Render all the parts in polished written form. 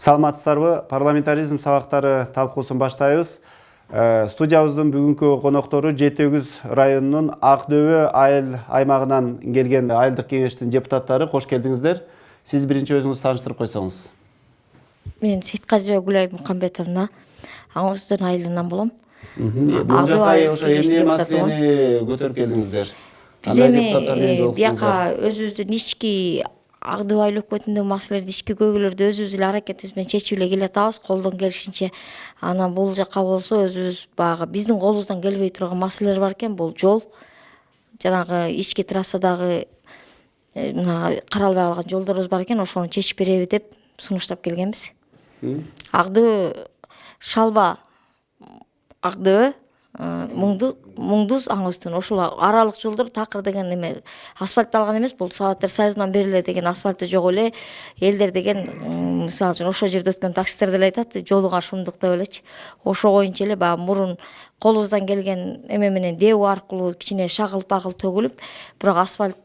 Саламатсыздарбы? Парламентаризм сабактары талкуусун баштайбыз. Студиябыздын бүгүнкү коноктору Жети Өгүз районунун Ак Дөбө айыл аймагынан келген айылдык кеңештин депутаттары. Кош келдиңиздер. Сиз биринчи өзүңүз тааныштырып койсоңуз. Мен Сейткажы Гүлай Мукамбетовна, Ак Дөбө айылынан болом. Бул жака ошо эмне маселени көтөрүп келдиңиздер? Биз эми бияка өзүбүздүн ички Ак Дөбө айыл өкмөтүндөгү маселелерди, ички көйгөйлөрдү өзүбүз эле аракетибиз менен чечип эле келатабыз, колдон келишинче. Анан бул жака болсо өзүбүз баягы биздин колубуздан келбей турган маселелер бар экен. Бул жол, жанагы ички трассадагы мына каралбай калган жолдорубуз бар экен, ошону чечип береби деп сунуштап келгенбиз. Ак Дөбө, Шалба, Ак Дөбө, Муңдуз, Аңөстөн ошол аралык жолдор такыр деген эме асфальтталган эмес. Бул Советтер Союзунан бери эле деген асфальты жок эле. Элдер деген мисалы үчүн ошол жерде өткөн таксисттер деле айтат, жолуңа шумдук деп элечи. Ошо боюнча эле баягы мурун колубуздан келген эме менен дебу аркылуу кичине шагыл-пагыл төгүлүп, бирок асфальт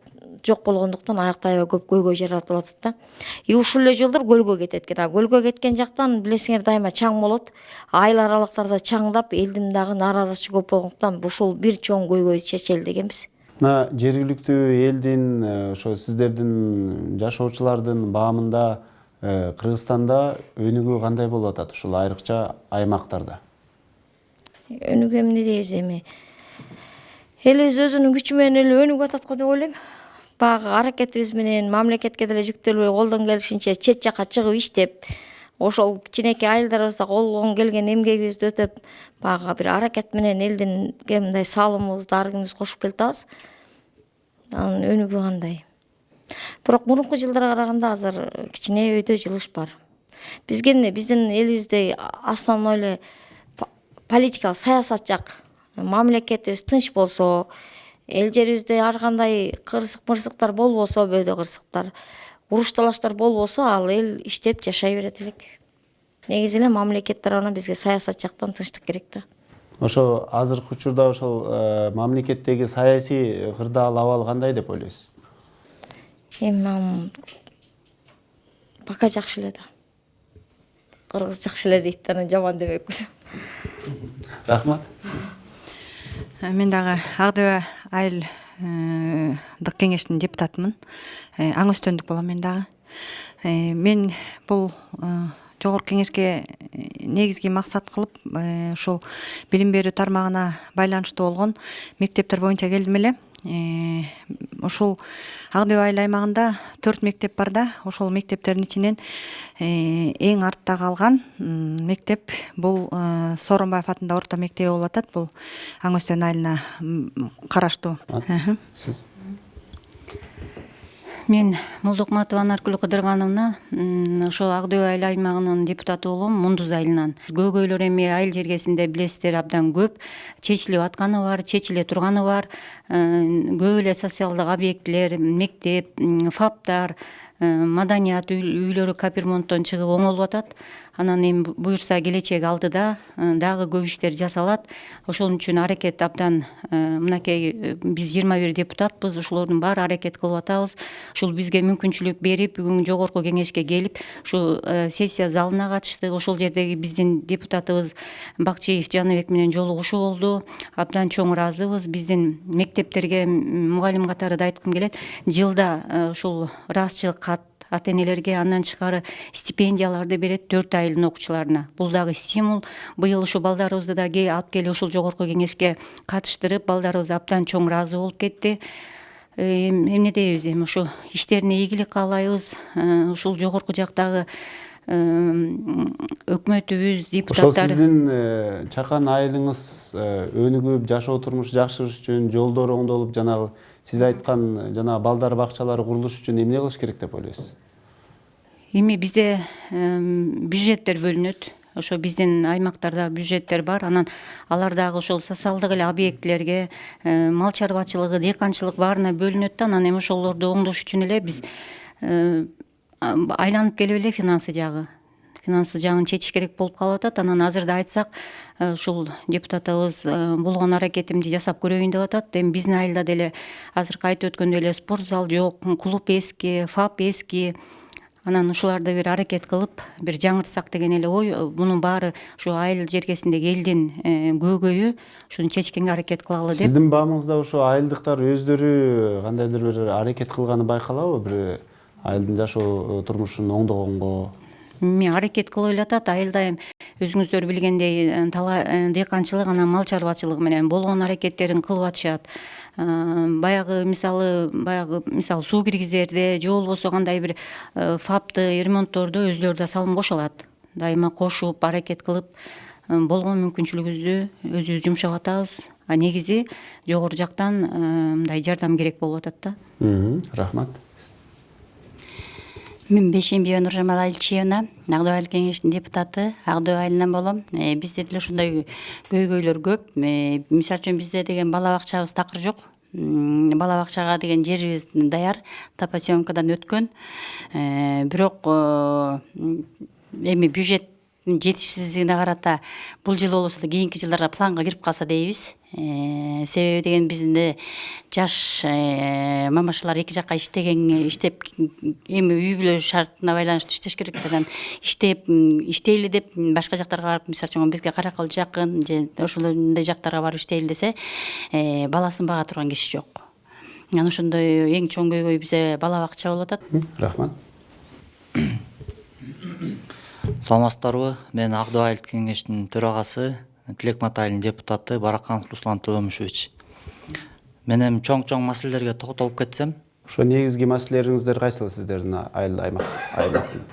жок болгондуктан аякта аябай көп көйгөй жаратылып атат да. Ушул эле жолдор көлгө кетет экен. Көлгө кеткен жактан билесиңер дайыма чаң болот. Айыл аралыктарда чаңдап, элдин дагы нааразычы көп болгондуктан ушул бир чоң көйгөйдү чечели дегенбиз. Мына жергиликтүү элдин, ошо сиздердин жашоочулардын баамында Кыргызстанда өнүгүү кандай болуп атат ушул айрыкча аймактарда? Өнүгүү эмне дейбиз эми? Элибиз өзүнүн күчү менен эле өнүгүп атат го деп ойлойм. Баягы аракетибиз менен мамлекетке деле жүктөлбөй колдон келишинче чет жака чыгып иштеп, ошол кичинекей айылдарыбызда колдон келген эмгегибизди өтөп, баягы бир аракет менен элдинге мындай салымыбызды ар кимибиз кошуп келатабыз. Анын өнүгүү кандай? Бирок мурунку жылдарга караганда азыр кичине өйдө жылыш бар. Бизге эмне? Биздин элибизде основной эле политикалык саясат жак. Мамлекетибиз тынч болсо, эл жерибизде ар кандай кырсык-мырсыктар болбосо, бөөдө кырсыктар, уруш талаштар болбосо, ал эл иштеп жашай берет элек. Негизи эле мамлекет тарабынан бизге саясат жактан тынчтык керек да. Ошо азыркы учурда ошол мамлекеттеги саясий кырдаал абал кандай деп ойлойсуз? Эми пока жакшы эле да. Кыргыз жакшы эле дейт, анан жаман демекпи. Рахмат. Сиз? Мен дагы Ак Дөбө айылдык кеңештин депутатымын. Аңөстөндүк болом мен дагы. Мен бул жогорку кеңешке негизги максат кылып, ушул билим берүү тармагына байланыштуу болгон мектептер боюнча келдим эле. Ушул Ак Дөбө айыл аймагында 4 мектеп бар да, ошол мектептердин ичинен эң артта калган мектеп бул Сооронбаев атындагы орто мектеби болуп атат. Бул Аңөстөн айылына караштуу. Сиз? Мен Молдокматова Наркүл Кыдыргановна, ошо Ак Дөбө айыл аймагынын депутаты болом, Муңдуз айылынан. Көйгөйлөр эми айыл жергесинде билесиздер абдан көп, чечилип атканы бар, чечиле турганы бар. Көп эле социалдык объектилер, мектеп, фаптар, маданият үйлөрү капремонттон чыгып оңолуп атат. Анан эми буюрса келечек алдыда дагы көп иштер жасалат. Ошон үчүн аракет абдан мынакей биз 21 депутатпыз, ошолордун баары аракет кылып атабыз. Ушул бизге мүмкүнчүлүк берип, бүгүн жогорку кеңешке келип, ушу сессия залына катыштык. Ошол жердеги биздин депутатыбыз Бакчиев Жаныбек менен жолугушуу болду. Абдан чоң ыраазыбыз. Биздин мектептерге мугалим катары да айткым келет. Жылда ушул ыраазычылык кат ата-энелерге, андан тышкары стипендияларды берет 4 айылдын окуучуларына. Бул дагы стимул. Быйыл ушу балдарыбызды да алып келип ушул жогорку кеңешке катыштырып, балдарыбыз абдан чоң ыраазы болуп кетти. Эмне дейбиз эми, ушу иштерине ийгилик каалайбыз. Ушул жогорку жактагы өкмөтүбүз, депутаттар. Ошол сиздин чакан айылыңыз өнүгүп, жашоо турмуш жакшырыш үчүн, жолдор оңдолуп, жанагы сиз айткан жанагы балдар бакчалары курулуш үчүн эмне кылыш керек деп ойлойсуз? Эми бизде бюджеттер бөлүнөт. Ошо биздин аймактарда бюджеттер бар. Анан алар дагы ошол социалдык эле объектилерге, мал чарбачылыгы, дыйканчылык баарына бөлүнөт да. Анан эми ошолорду оңдош үчүн эле биз айланып келип эле финансы жагын чечиш керек болуп калып атат. Анан азырда айтсак, ушул депутатыбыз болгон аракетимди жасап көрөйүн деп атат. Эми биздин айылда деле азыркы айтып өткөндөй эле спорт зал жок, клуб эски, ФАП эски. анан ушуларды бир аракет кылып бир жаңыртсак деген эле ой. Мунун баары ушу айыл жергесиндеги элдин көйгөйү, ушуну чечкенге аракет кылалы деп. Сиздин баамыңызда ушу айылдыктар өздөрү кандайдыр бир аракет кылганы байкалабы, бир айылдын жашоо турмушун оңдогонго? Аракет кылып элатат. Айылда эми өзүңүздөр билгендей дыйканчылык анан мал чарбачылыгы менен болгон аракеттерин кылып атышат. Баягы мисалы суу киргизерде же болбосо кандай бир фапты ремонттордо өздөрү да салым кошо алат. Дайыма кошуп аракет кылып болгон мүмкүнчүлүгүбүздү өзүбүз жумшап атабыз. Негизи жогору жактан мындай жардам керек болуп атат да. Рахмат. Мен Бейшембиева Нуржамал Аличевна, Ак Дөө айыл кеңешинин депутаты, Ак Дөө айылынан болом. Бизде деле ушундай көйгөйлөр көп. Мисалы үчүн бизде деген бала бакчабыз такыр жок. Бала бакчага деген жерибиз даяр, топосъемкадан өткөн. Бирок эми бюджет жетишсиздигине карата бул жыл болбосо да кийинки жылдарга планга кирип калса дейбиз. Себеби деген бизде жаш мамашалар эки жакка иштеп эми үй бүлө шартына байланыштуу иштеш керек. Анан иштейли деп башка жактарга барып, мисалы үчүн бизге Каракөл жакын же ошондой жактарга барып иштейли десе, баласын бага турган киши жок. Анан ошондой эң чоң көйгөй бизде бала бакча болуп атат. Рахмат. Саламатсыздарбы? Мен Ак Дөө айыл кеңешинин төрагасы, Тилекмат айылынын депутаты Бараканов Руслан Төлөмүшевич. Мен эми чоң маселелерге токтолуп кетсем. Ошо негизги маселелериңиздер кайсыл сиздердин айыл аймактын?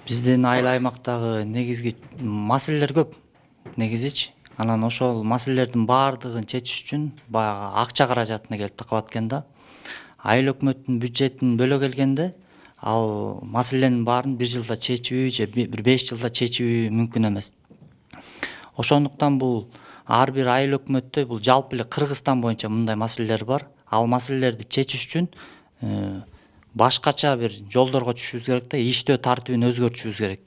Биздин айыл аймактагы негизги маселелер көп, негизичи. Анан ошол маселелердин баардыгын чечиш үчүн баягы акча каражатына келип такалат экен да. Айыл өкмөттүн бюджетин бөлө келгенде, ал маселенин баарын бир жылда чечүү же бир 5 жылда чечүү мүмкүн эмес. Ошондуктан бул ар бир айыл өкмөттө бул жалпы эле Кыргызстан боюнча мындай маселелер бар. Ал маселелерди чечиш үчүн башкача бир жолдорго түшүшүбүз керек да, иштөө тартибин өзгөртүшүбүз керек.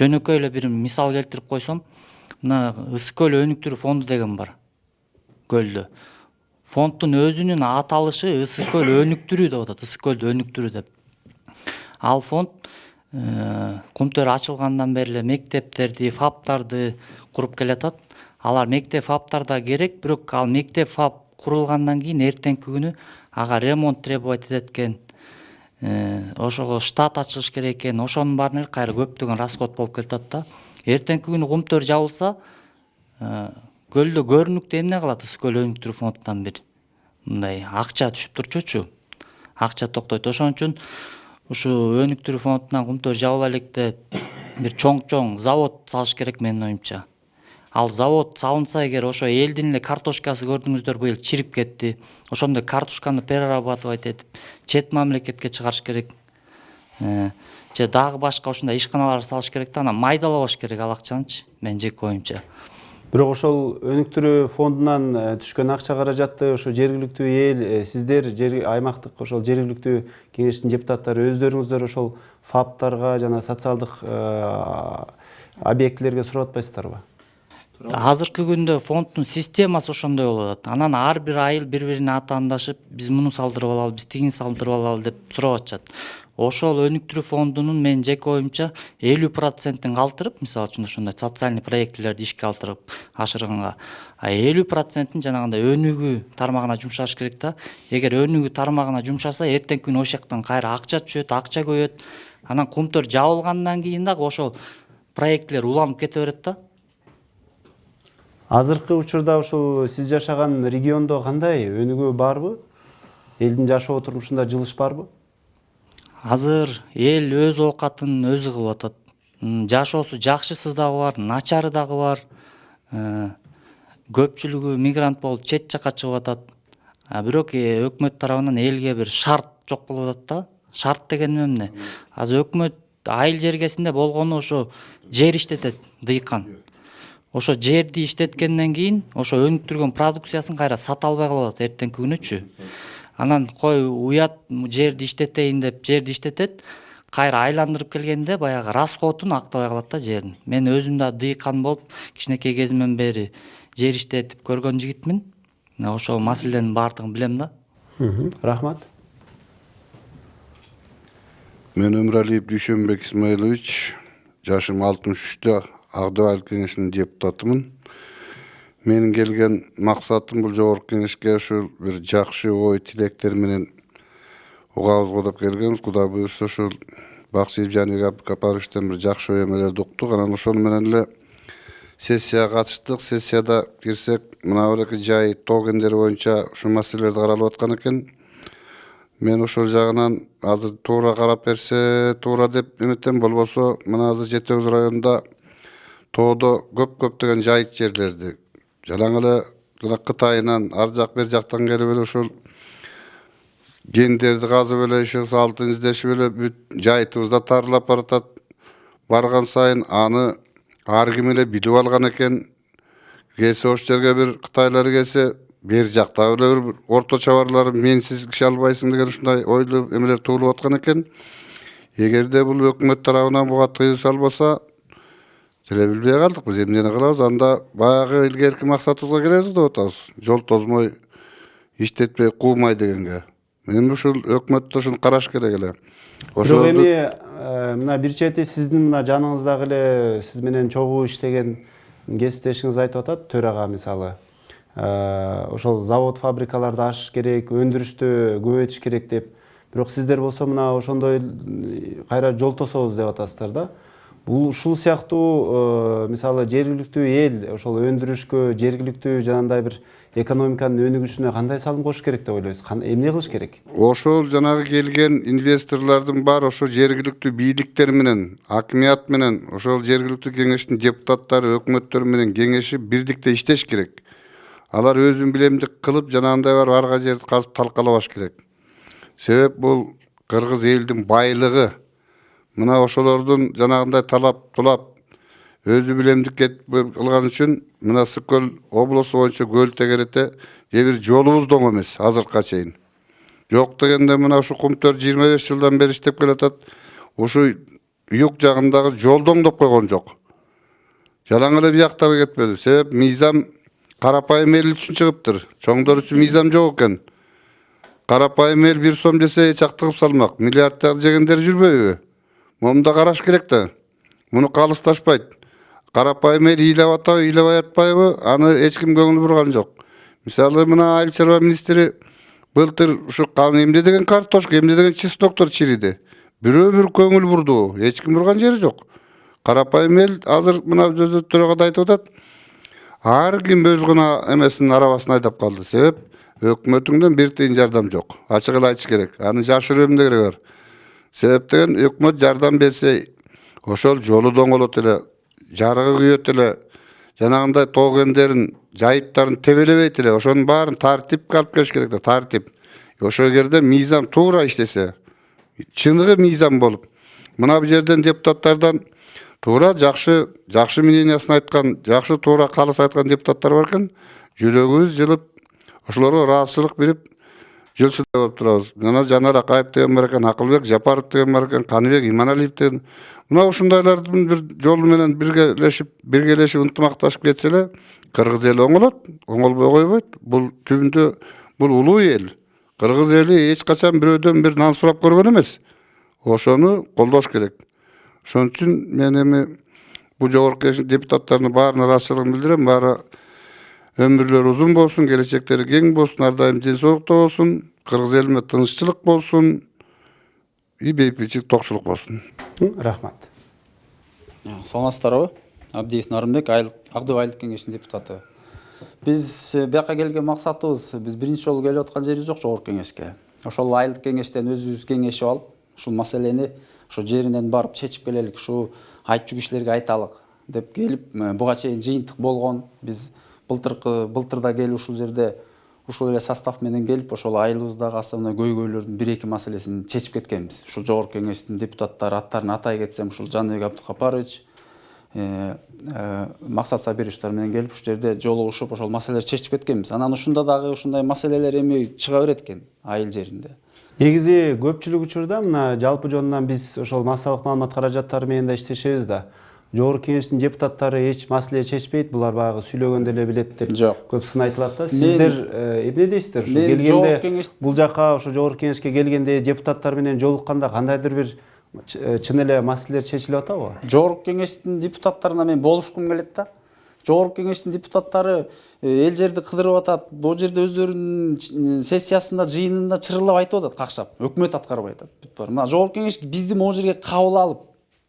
Жөнөкөй эле бир мисал келтирип койсом, мына Ысык көл өнүктүрүү фонду деген бар. Көлдө. Фонддун өзүнүн аталышы Ысык көл өнүктүрүү деп атат, Ысык көлдү өнүктүрүү деп. Ал фонд Кумтөр ачылгандан бери эле мектептерди, фаптарды куруп келатат. Алар мектеп фаптарда керек, бирок ал мектеп фап курулгандан кийин эртеңки күнү ага ремонт требовать этет экен. Ошого штат ачылыш керек экен. Ошонун баарын эле кайра көптөгөн расход болуп кетет да. Эртеңки күнү Кумтөр жабылса, көлдө көрүнүктүү эмне калат Ысык көл өнүктүрүү фондунан бир мындай акча түшүп турчучу. Акча токтойт. Ошон үчүн ушу өнүктүрүү фондунан Кумтөр жабыла электе бир чоң завод салыш керек менин оюмча. Ал завод салынса эгер, ошо элдин эле картошкасы көрдүңүздөр быйыл чирип кетти. Ошондой картошканы перерабатывать этип чет мамлекетке чыгарыш керек. Же дагы башка ошондой ишканалар салыш керек да, анан майдалабаш керек ал акчанычы, менин жеке оюмча. Бирок ошол өнүктүрүү фондунан түшкөн акча каражатты ошо жергиликтүү эл, сиздер аймактык ошол жергиликтүү кеңештин депутаттары өздөрүңүздөр ошол фаптарга жана социалдык объектилерге сурап атпайсыздарбы? Азыркы күндө фонддун системасы ошондой болуп атат. Анан ар бир айыл бири-бирине атаандашып, биз муну салдырып алалы, биз тигини салдырып алалы деп сурап атышат. Ошол өнүктүрүү фондунун менин жеке оюмча 50%-ин калтырып, мисалы үчүн ошондой социальный проектилерди ишке алып ашырганга, 50%-ин жанагындай өнүгүү тармагына жумшаш керек да. Эгер өнүгүү тармагына жумшаса, эртеңки күнү ошол жактан кайра акча түшөт, акча көбөйөт. Анан Кумтөр жабылгандан кийин дагы ошол проекттер уланып кете берет да. Азыркы учурда ушул сиз жашаган региондо кандай өнүгүү барбы? Элдин жашоо турмушунда жылыш барбы? Азыр эл өз оокатын өзү кылып атат. Жашоосу жакшысы дагы бар, начары дагы бар. Көпчүлүгү мигрант болуп чет жакка чыгып атат. Бирок өкмөт тарабынан элге бир шарт жок болуп атат да. Шарт деген эмне? Азыр өкмөт айыл жергесинде болгону ошо жер иштетет, дыйкан. Ошо жерди иштеткенден кийин ошо өнүктүргөн продукциясын кайра сата албай калып атат эртеңки күнүчү. Анан кой уят жерди иштетейин деп жерди иштетет, кайра айландырып келгенде баягы расходун актабай калат да жерин. Мен өзүм да дыйкан болуп, кичинекей кезимден бери жер иштетип көргөн жигитмин. Ошол маселенин баардыгын билем да. Рахмат. Мен Өмірәлиев Дүйшенбек Исмаилович, жашым 63-те, Ақтау айылдық кеңешінің депутатымын. Менің келген мақсатым бұл жогорку кеңешке ушул бир жакшы ой тилектер менен угабыз кодап келгенбиз. Кудай буюрса ушул Бакшиев Жанибек Абдыкапаровичтен бир жакшы ой эмелерди уктук. Анан ошол менен эле сессияга катыштык. Сессияда кирсек, мына бир жай тоо кендери боюнча ушул маселелерди каралып аткан экен. Мен ошол жагынан азыр туура карап берсе туура деп эметем, болбосо мына азыр Жети-Өгүз районунда тоодо көптөгөн жайыт жерлерди жалаң эле жана Кытайынан ар жак бер жактан келип эле ошол гендерди казып эле иши салтын издешип эле бүт жайытыбызда тарылап баратат. Барган сайын аны ар ким эле билип алган экен. Келсе ош жерге бир Кытайлар келсе, бер жакта эле бир орто чабарлары менсиз киши албайсың деген ушундай ойлуу эмелер туулуп аткан экен. Эгерде бул өкмөт тарабынан буга тыюу салбаса, деле билбей калдык биз эмнени кылабыз. Анда баягы илгерки максатыбызга келебиз деп атабыз. Жол тозмой, иштетпей, куумай дегенге. Мен ушул өкмөттө ушуну караш керек эле. Бирок эми мына бир чети сиздин мына жаныңыздагы эле сиз менен чогуу иштеген кесиптешиңиз айтып атат, төрага мисалы. Ошол завод фабрикаларды ачыш керек, өндүрүштү көбөйтүш керек деп. Бирок сиздер болсо мына ошондой кайра жол тособуз деп атасыздар да. Бул ушул сыяктуу мисалы жергиликтүү эл ошол өндүрүшкө, жергиликтүү жанагындай бир экономиканын өнүгүшүнө кандай салым кошуш керек деп ойлойсуз? Эмне кылыш керек? Ошол жанагы келген инвесторлордун баары ошо жергиликтүү бийликтер менен, акимият менен, ошол жергиликтүү кеңештин депутаттары, өкмөттөр менен кеңешип бирдикте иштеш керек. Алар өзүн билемдик кылып, жанагындай бар арга жерди казып талкалабаш керек. Себеп бул кыргыз элдин байлыгы. Мына ошолордун жанагындай талап өзү билемдик кылган үчүн мына Ысык-Көл облусу боюнча көл тегерете же бир жолубуз доң эмес азыркыга чейин. Жок дегенде мына ушу Кумтөр 25 жылдан бери иштеп келатат. Ушу юг жагындагы жол доңдоп койгон жок. Жалаң эле бияктарга кетпеди. Себеп мыйзам карапайым эл үчүн чыгыптыр. Чоңдор үчүн мыйзам жок экен. Карапайым эл 1 сом жесе чактыгып салмак. Миллиардтар жегендер жүрбөйбү? Момда караш керек да. Муну калысташпайт. Карапайым эл ыйлап атабы, ыйлабай атпайбы, аны эч ким көңүл бурган жок. Мисалы мына Айыл чарба министри былтыр ушу эмне деген картошка, эмне деген честоктор чириди. Бирөө бир көңүл бурду, эч ким бурган жери жок. Карапайым эл азыр мына төрөгө айтып атат. Ар ким өз гана эмесин арабасын айдап калды. Себеп өкмөтүңдөн бир тыйын жардам жок. Ачык эле айтыш керек. Аны жашырып эмне кереги бар? Себеп деген өкмөт жардам берсе, ошол жолу доңолот эле, жарыгы күйөт эле, жанагындай тоо кендерин, жайыттарын тебелебейт эле, ошонун баарын тартипке алып келиш керек да, тартип. Ошол жерде мыйзам туура иштесе, чыныгы мыйзам болуп, мына бул жерден депутаттардан туура жакшы мнениясын айткан, жакшы туура калыс айткан депутаттар бар экен, жүрөгүбүз жылып, ошолорго ыраазычылык берип, жылшыдай болуп турабыз. Мына Жанар Акаев деген бар экен, Акылбек Жапаров деген бар экен, Каныбек Иманалиев деген. Мына ушундайлардын бир жолу менен биргелешип ынтымакташып кетсе эле, кыргыз эли оңолот, оңолбой койбойт. Бул түбүндө бул улуу эл. Кыргыз эли эч качан бирөөдөн бир нан сурап көргөн эмес. Ошону колдош керек. Ошон үчүн мен эми бул жогорку кеңештин депутаттарына баарына ыраазычылыгымды билдирем. Баары өмүрлөрү узун болсун, келечектери кең болсун, ар дайым денсаулыкта болсун, кыргыз элине тынччылык болсун, бейбитчилик, токчулук болсун. Рахмат. Саламатсыздарбы? Абдиев Нарымбек, Агдоо айылдык кеңешинин депутаты. Биз бияка келген максатыбыз, биз биринчи жолу келип аткан жерибиз жок жогорку кеңешке. Ошол айылдык кеңештен өзүбүз кеңешип алып, ушул маселени ошо жеринен барып чечип келелик, ушу айтчу кишилерге айталык деп келип, буга чейин жыйынтык болгон. Биз былтырда келип ушул жерде ушул эле состав менен келип, ошол айылыбыздагы основной көйгөйлөрдүн 1-2 маселесин чечип кеткенбиз. Ушул жогорку кеңештин депутаттары аттарын атай кетсем, ушул Жаныбек Абдыкапарович, Максат Сабировичтер менен келип ушул жерде жолугушуп, ошол маселелерди чечип кеткенбиз. Анан ушунда дагы ушундай маселелер эми чыга берет экен айыл жеринде. Негизи көпчүлүк учурда мына жалпы жонунан биз ошол массалык маалымат каражаттары менен да иштешебиз да. Жогорку кеңештин депутаттары эч маселе чечпейт, булар баягы сүйлөгөндө эле билет деп көп сын айтылат да. Сиздер эмне дейсиздер? Ушу келгенде бул жака ошо жогорку кеңешке келгенде депутаттар менен жолукканда кандайдыр бир чын эле маселелер чечилип атабы? Жогорку кеңештин депутаттарына мен болушкум келет да. Жогорку кеңештин депутаттары эл жерди кыдырып атат. Бул жерде өздөрүнүн сессиясында, жыйынында чырылдап айтып атат, какшап. Өкмөт аткарбай атат. Мына жогорку кеңеш бизди могу жерге кабыл алып,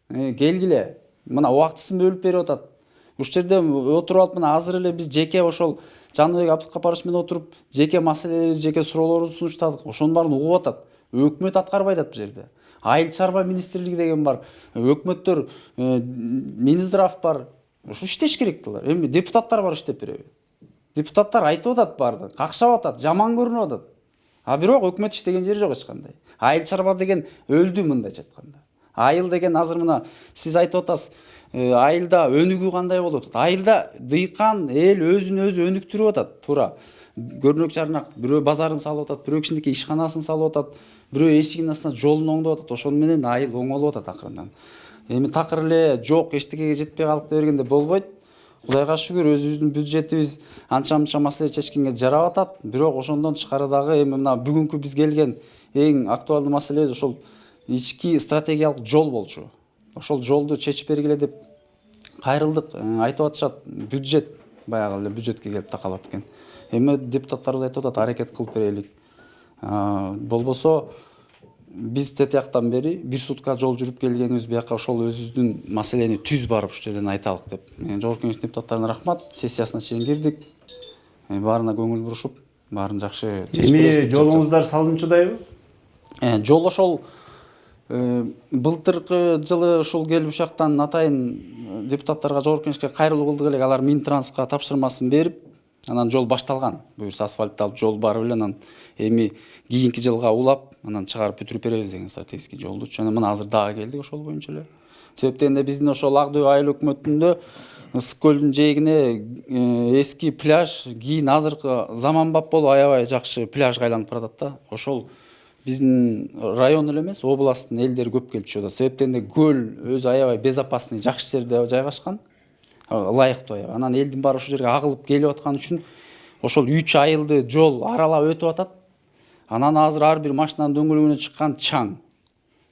келгиле. Мына убактысын бөлүп берип атат. Ушул жерде отуруп алып, мына азыр эле биз жеке ошол Жаныбек Абдыкапарович менен отуруп, жеке маселелерибизди, жеке суроолорубузду сунуштадык. Ошонун баарын угуп атат. Өкмөт аткарбай атат бул жерде. Айыл чарба министрлиги деген бар. Өкмөттөр, Минздрав бар. Ушу иштеш керек булар. Эми депутаттар бар иштеп береби. Депутаттар айтып атат баарды, какшап атат, жаман көрүнүп атат. А бирок өкмөт иштеген жери жок эч кандай. Айыл чарба деген өлдү мындайча айтканда. Айыл деген азыр мына сиз айтып атасыз, айылда өнүгүү кандай болуп атат? Айылда дыйкан эл өзүн өзү өнүктүрүп атат, туура. Көрнөк жарнак, бирөө базарын салып атат, бирөө кичинекей ишканасын салып атат, бирөө эшигинин астына жолун оңдоп атат. Ошону менен айыл оңолуп атат акырындан. Эми такыр эле жок, эчтекеге жетпей калдык деп бергенде болбойт. Кудайга шүгүр, өзүбүздүн бюджетибиз анча-мынча маселе чечкенге жарап атат. Бирок ошондон тышкары дагы эми мына бүгүнкү биз келген эң актуалдуу маселебиз ошол ички стратегиялык жол болчу. Ошол жолду чечип бергиле деп кайрылдык, айтып атышат. Бюджет баягы эле бюджетке келип такалат экен. Эми депутаттарыбыз айтып атат, аракет кылып берелик. Болбосо биз тетияктан бери бир сутка жол жүрүп келгенибиз, бияка ошол өзүбүздүн маселени түз барып ушул жерден айталык деп. Жогорку кеңеш депутаттарына рахмат. Сессиясына чейин кирдик. Баарына көңүл бурушуп, баарын жакшы чечип беребиз. Эми жолуңуздар салынчудайбы? Жол ошол былтыркы жылы ушул келип ушактан атайын депутаттарга жогорку кеңешке кайрылуу кылдык элек. Алар Минтрансқа тапшырмасын берип, анан жол башталган. Буюрса асфальтталып жол барып эле анан эми кийинки жылга улап, анан чыгарып бүтүрүп беребиз деген стратегический жолду. Жана мына азыр дагы келдик ошол боюнча эле. Себептен да биздин ошол Ак дөбө айыл өкмөтүндө Ысык көлдүн жээгине эски пляж, кийин азыркы заманбап болуп аябай жакшы пляжга айланып баратат да. Ошол биздин район эле эмес, областтын элдери көп келип чыгат. Себептен да көл өзү аябай безопасный, жакшы жерде жайгашкан. Ылайыктуу аябай. Анан элдин баары ошол жерге агылып келип аткан үчүн ошол 3 айылды жол аралап өтүп атат. Анан азыр ар бир машинанын дөңгөлөгүнө чыккан чаң.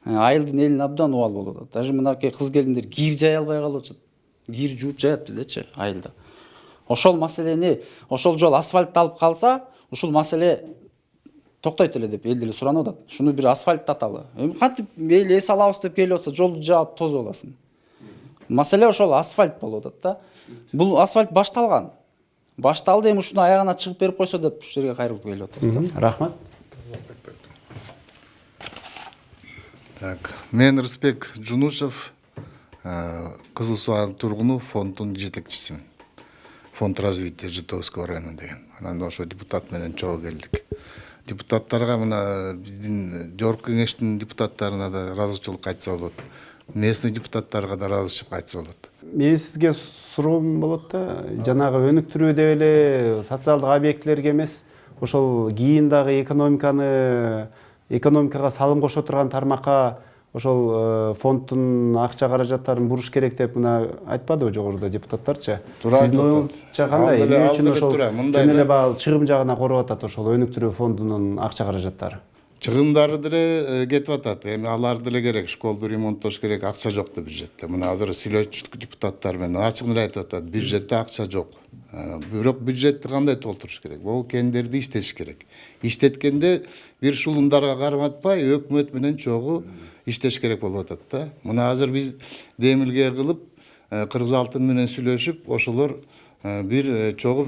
Айылдын элине абдан убал болуп атат. Даже мынакей кыз келиндер кир жая албай калып атышат. Кир жууп жаят биздечи айылда. Ошол маселени, ошол жол асфальтталып калса, ушул маселе токтойт эле деп эл деле суранып атат. Шуну бир асфальттаталы. Эми кантип эл эс алабыз деп келип атса, жолду жаап тозуп аласың. Маселе ошол асфальт болуп атат да. Бул асфальт башталган. Башталды, эми ушуну аягына чыгып берип койсо деп ушул жерге кайрылып келип атабыз да. Рахмат. Так, мен Рысбек Жунушев, Кызыл Суу айыл тургуну фонддун жетекчисимин. Фонд развития Житовского района деген. Анан ошо депутат менен чогуу келдик. Депутаттарга мына биздин жогорку кеңештин депутаттарына да ыраазычылык айтса болот. Местный депутаттарга да ыраазычылык айтса болот. Мен сизге суроом болот да, жанагы өнүктүрүү деп эле социалдык объектилерге эмес, ошол кийин дагы экономикага салым кошо турган тармакка ошол фонддун акча каражаттарын буруш керек деп мына айтпадыбы жогоруда депутаттарчы? Сиздин оюңузча кандай? Эмне үчүн ошол жөн эле багыл чыгым жагына короп атат ошол өнүктүрүү фондунун акча каражаттары? Чыгымдары деле кетип атат. Эми алар деле керек, школду ремонттош керек, акча жок да бюджетте. Мына азыр сүйлөчү депутаттар менен ачык эле айтып атат, бюджетте акча жок. Бирок бюджетти кандай толтуруш керек? Бул кендерди иштеш керек. Иштеткенде бир шулундарга карматпай, өкмөт менен чогуу иштеш керек болуп атат да. Мына азыр биз демилге кылып, Кыргыз Алтын менен сүйлөшүп, ошолор бир чогуу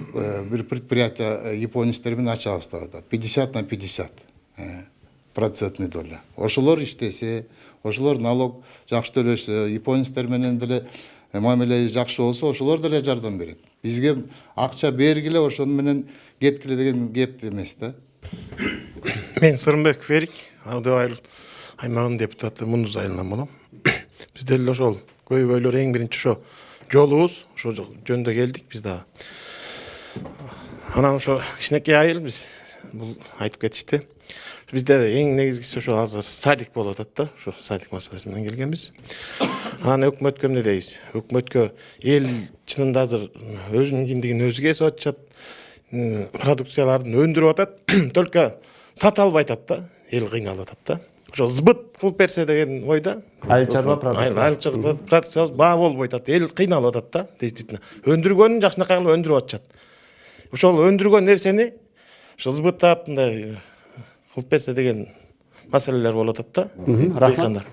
бир предприятие японецтер менен ачабыз деп атат. 50/50. Процентный доля. Ошолор иштесе, ошолор налог жакшы төлөсө, японецтер менен деле мамиле жакшы болсо, ошолор деле жардам берет. Бизге акча бергиле, ошону менен кеткиле деген кеп эмес да. Мен Сырымбек Ферик, Ак дөбө айыл аймагынын депутаты Мундуз айылынан болом. Биз деле ошол көйгөйлөр эң биринчи ошо жолубуз, ошо жөндө келдик биз дагы. Анан ошо кичинекей айыл биз бул айтып кетишти. Бизде эң негизгиси ошо азыр садик болуп атат да, ошо садик маселеси менен келгенбиз. Анан өкмөткө эмне дейбиз? Өкмөткө эл чынында азыр өзүнүн киндигин өзү кесип атышат, продукцияларын өндүрүп атат, только сата албай атат да, эл кыйналып атат да. ошо сбыт кылып берсе деген ойда. Айыл чарба продукция. Айыл чарба продукция баа болбой атат. Эл кыйналып атат да, действительно. Өндүргөнүн жакшынакай кылып өндүрүп атышат. Ошол өндүргөн нерсени ошо сбыттап мындай кылып берсе деген маселелер болуп атат да. Рахмат.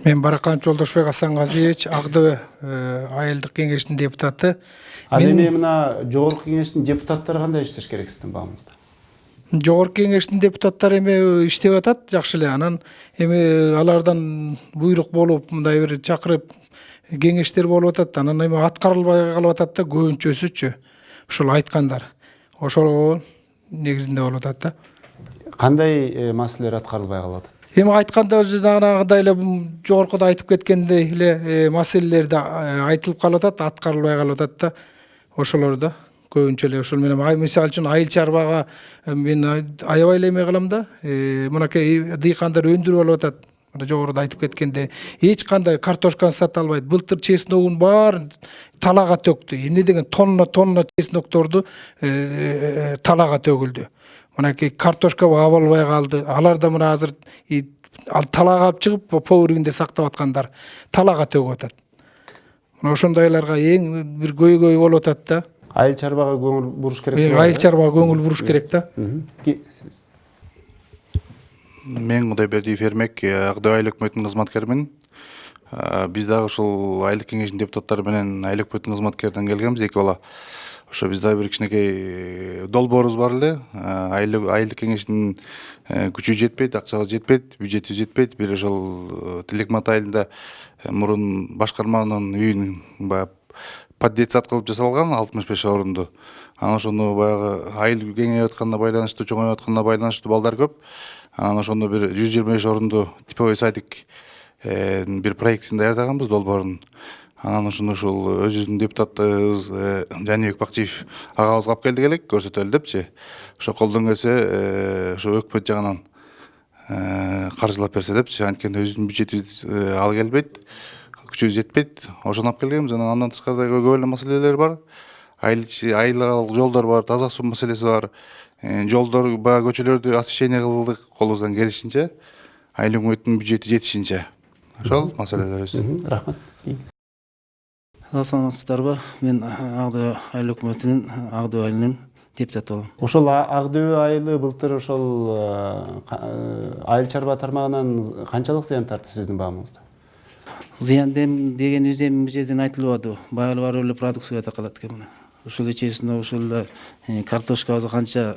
Мен Баракан Жолдошбек Асанғазиевич, Ақтөбе айылдық кеңештин депутаты. Ал эми мына жогорку кеңештин депутаттары кандай иштеш керек сиздин багыңызда? Жогорку кеңештин депутаттары эми иштеп атат жакшы эле. Анан эми алардан буйрук болуп, мындай бир чакырып кеңештер болуп атат. Анан эми аткарылбай калып атат да көбүнчөсүчү. Ошол айткандар. Ошол негизинде болуп атат да. Кандай маселелер аткарылбай калып атат? Эми айтканда жанагыдай эле жогоркуда айтып кеткендей эле маселелер да айтылып калып атат, аткарылбай калып атат да. Ошолор да көбүнчө эле ошол менен мисалы үчүн айыл чарбага мен аябай эле эме кылам да. Мынакей дыйкандар өндүрүп алып атат. Жогоруда айтып кеткенде эч кандай картошканы сата албайт. Былтыр чесногун баарын талаага төктү. Эмне деген тонна чеснокторду талаага төгүлдү. Мынакей картошка аба албай калды. Алар да мына азыр талаага алып чыгып повыргинде сактап аткандар талаага төгүп атат. Мына ошондойлорго эң бир көйгөй болуп атат да. Айыл чарбага көңүл буруш керек. Айыл чарбага көңүл буруш керек да. Мен Кудайбердиев Эрмек, Ақтөбе айыл өкмөтүнүн кызматкермин. Биз дагы ушул айылдык кеңештин депутаттары менен айыл өкмөтүнүн кызматкериnden келгенбиз, эки бала. Ошо бизде бир кичинекей долбоорубуз бар эле. Айылдык кеңештин күчү жетпейт, акчасы жетпейт, бюджети жетпейт. Бир ошол Тилекмат айылында мурун башкарманын үйүн баягы поддетсат кылып жасалган 65 орунду. Анан ошону баягы айыл кеңейип атканына байланыштуу, чоңоюп атканына байланыштуу балдар көп. Анан ошондо бир 125 орунду типовой садик бир проектисин даярдаганбыз, долбоорун. Анан ошону ушул өзүбүздүн депутатыбыз Жанибек Бакчиев агабызга алып келдик элек, көрсөтөлү депчи. Ошо колдон келсе, ошо өкмөт жагынан каржылап берсе депчи. Анткени өзүбүздүн бюджетибиз ал келбейт, күчүбүз жетпейт. Ошону алып келгенбиз. Андан тышкары көп эле маселелер бар. Айыл аралык жолдор бар, таза суу маселеси бар. Жолдор, баягы көчөлөрдү освещение кылдык колубуздан келишинче, айыл өкмөтүнүн бюджети жетишинче. Ошол маселелерибиз. Рахмат. Саламатсыздарбы? Мен Ақтөбе айыл өкмөтүнүн Ақтөбе айылынын депутаты болом. Ошол Ақтөбе айылы былтыр ошол айыл чарба тармагынан канчалык зыян тартты сиздин багыңызда? Зыян дегенибиз эми бул жерден айтылып атты. Баягы бар эле продукцияга такалат экен мына. Ошол чечине ошол картошкабыз канча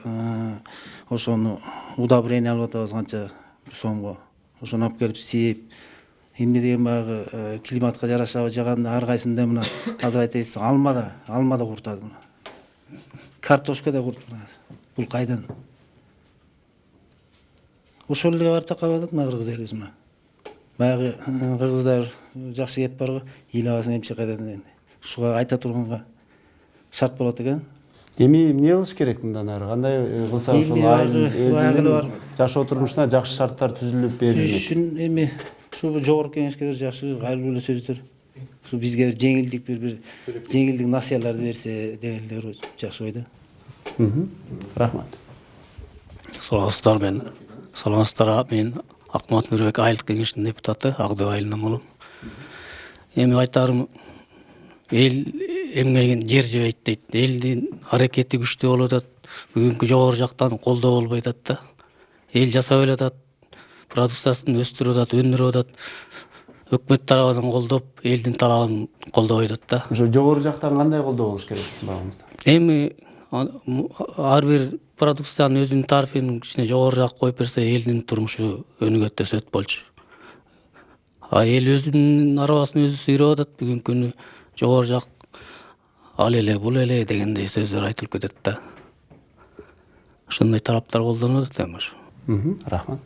ошону удобрение алып атабыз канча сомго. Ошону алып келип сээп, эмне деген баягы климатка жараша жаганда ар кайсында мына азыр айтайсыз алма да куртады мына. Картошка да куртуп мына. Бул кайдан? Ошол эле бар такалып атат мына кыргыз элибиз мына. Баягы кыргыздар жакшы кеп бар го, ыйлабасың эмче кайдан дегенде. Ушуга айта турганга шарт болот экен. Эми эмне кылыш керек мындан ары? Кандай кылса ошол айыл жашоо турмушуна жакшы шарттар түзүлүп берилет? Түзүшүн эми ушу жогорку кеңешке жакшы ар бир сөздөр. Ушу бизге жеңилдик бир жеңилдик насыяларды берсе деген эле жакшы ойда. Рахмат. Саламатсыздар, мен Акмат Нурбек айылдык кеңештин депутаты, Ақтөбе айылынан болом. Эми айтарым, эл эмгеген жер жебейт дейт. Элдин аракети күчтүү болуп атат. Бүгүнкү жогору жактан колдоо болбой атат да. Эл жасап эле атат, продукциясын өстүрүп атат, өндүрүп атат. Өкмөт тарабынан колдоп, элдин талабын колдобой атат да. Ошо жогору жактан кандай колдоо болуш керек багымызда? Эми ар бир продукциянын өзүнүн тарифин кичине жогору жак коюп берсе, элдин турмушу өнүгөт өсөт болчу. Эл өзүнүн арабасын өзү сыйрап атат. Бүгүнкү күнү жогору жак ал эле бул эле дегендей сөздөр айтылып кетет да. Ошондой тараптар колдонуп атат эми ошо. Рахмат.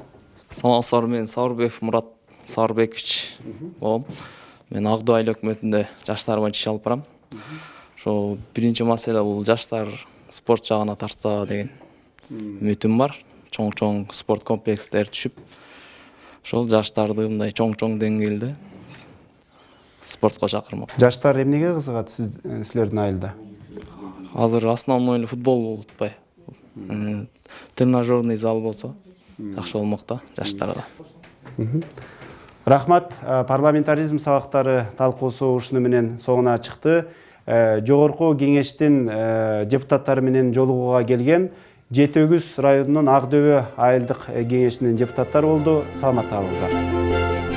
Саламатсыздар, мен Сауырбеков Мурат Сауырбекович болом. Мен Ақтөбе айыл өкмөтүндө жаштар боюнча иш алып барам. Ошо биринчи маселе бул жаштар спорт жагына тартса деген үмүтүм бар. Чоң спорт комплекстер түшүп, ошол жаштарды мындай чоң деңгээлде спортко чакырмак. Жаштар эмнеге кызыгат силердин айылда? Азыр основной футбол болуп атпайбы. Тренажерный зал болсо, жакшы болмок да жаштарга. Рахмат. Парламентаризм сабактары талкуусу ушуну менен соңуна чыкты. Жогорку кеңештин депутаттары менен жолугууга келген Жети Өгүз районунун Ак Дөбө айылдык кеңешинин депутаттары болду. Саламатта калыңыздар.